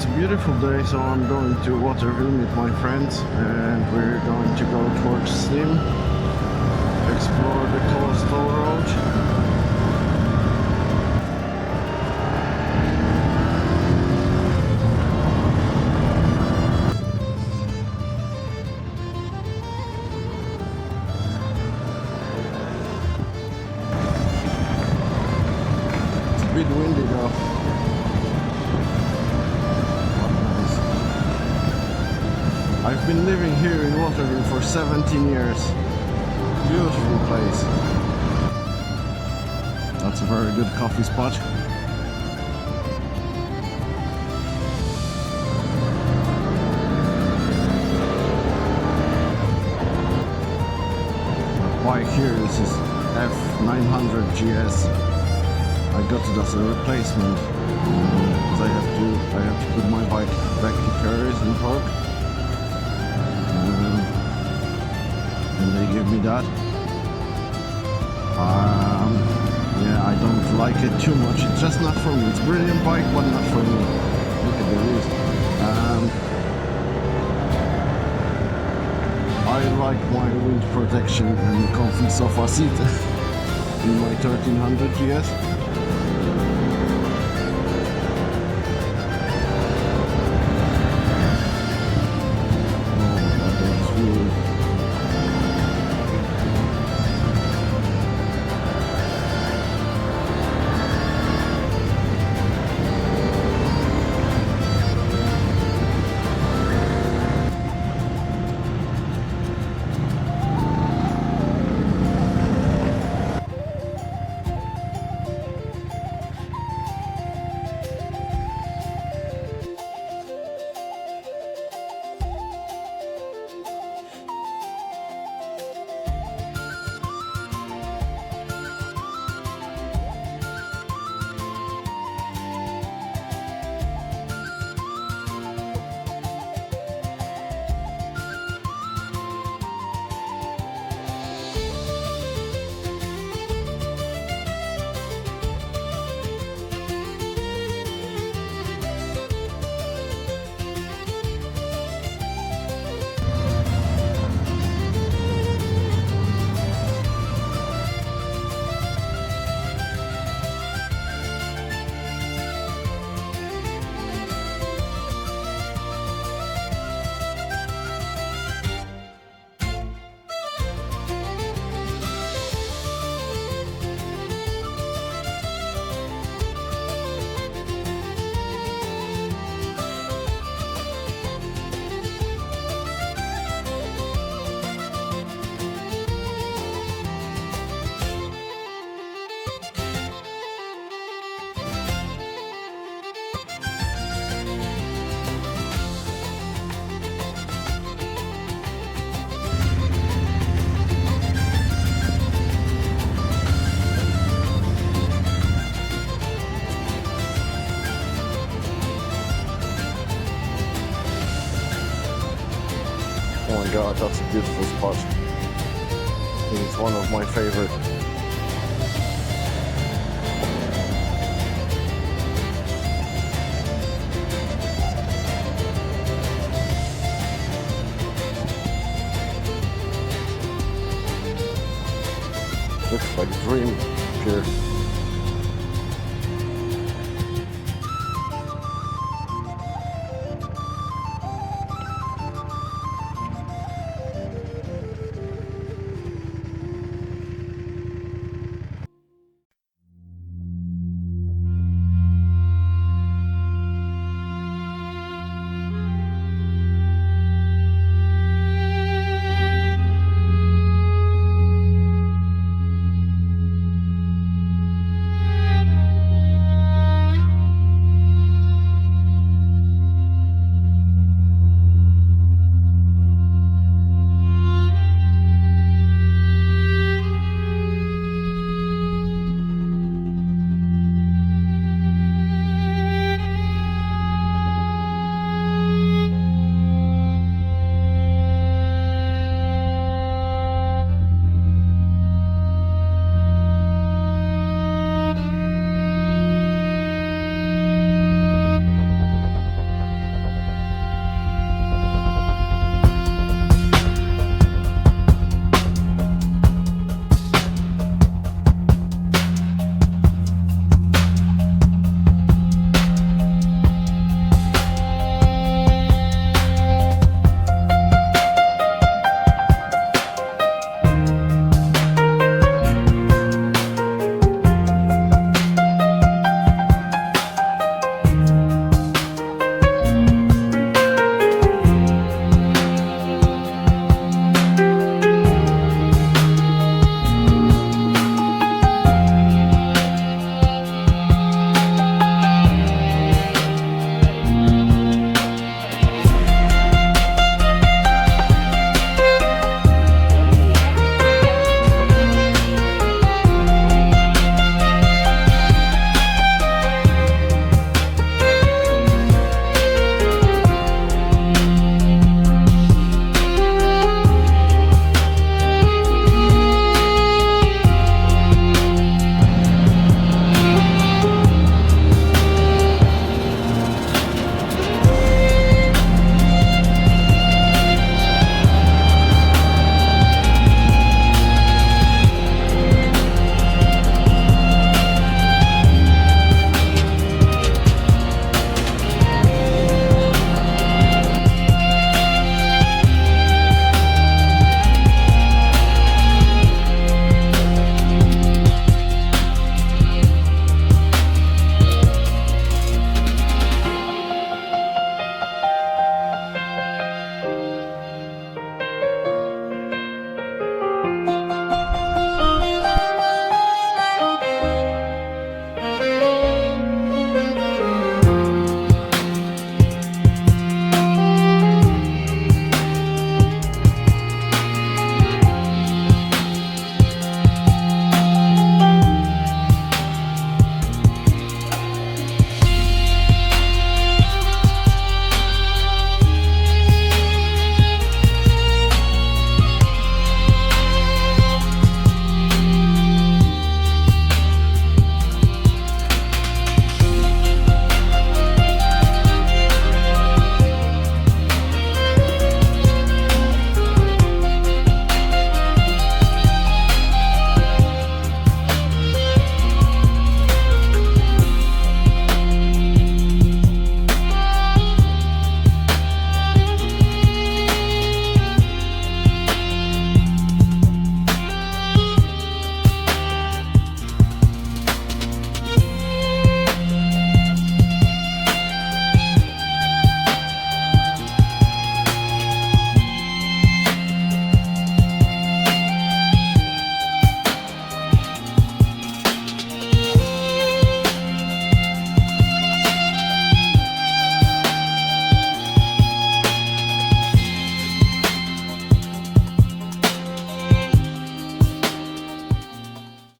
It's a beautiful day, so I'm going to Waterville with my friends, and we're going to go towards Sneem, explore the coastal road. It's a bit windy though. I've been living here in Waterville for 17 years. Beautiful place. That's a very good coffee spot. The bike here is this F900 GS. I got it as a replacement because I have to put my bike back to Kerry's in Park. And they give me that. Yeah, I don't like it too much. It's just not for me. It's a brilliant bike, but not for me. Look at the wheels. I like my wind protection and comfy sofa seat in my 1300 GS. Oh my god, that's a beautiful spot. I think it's one of my favorite. Looks like a dream pier.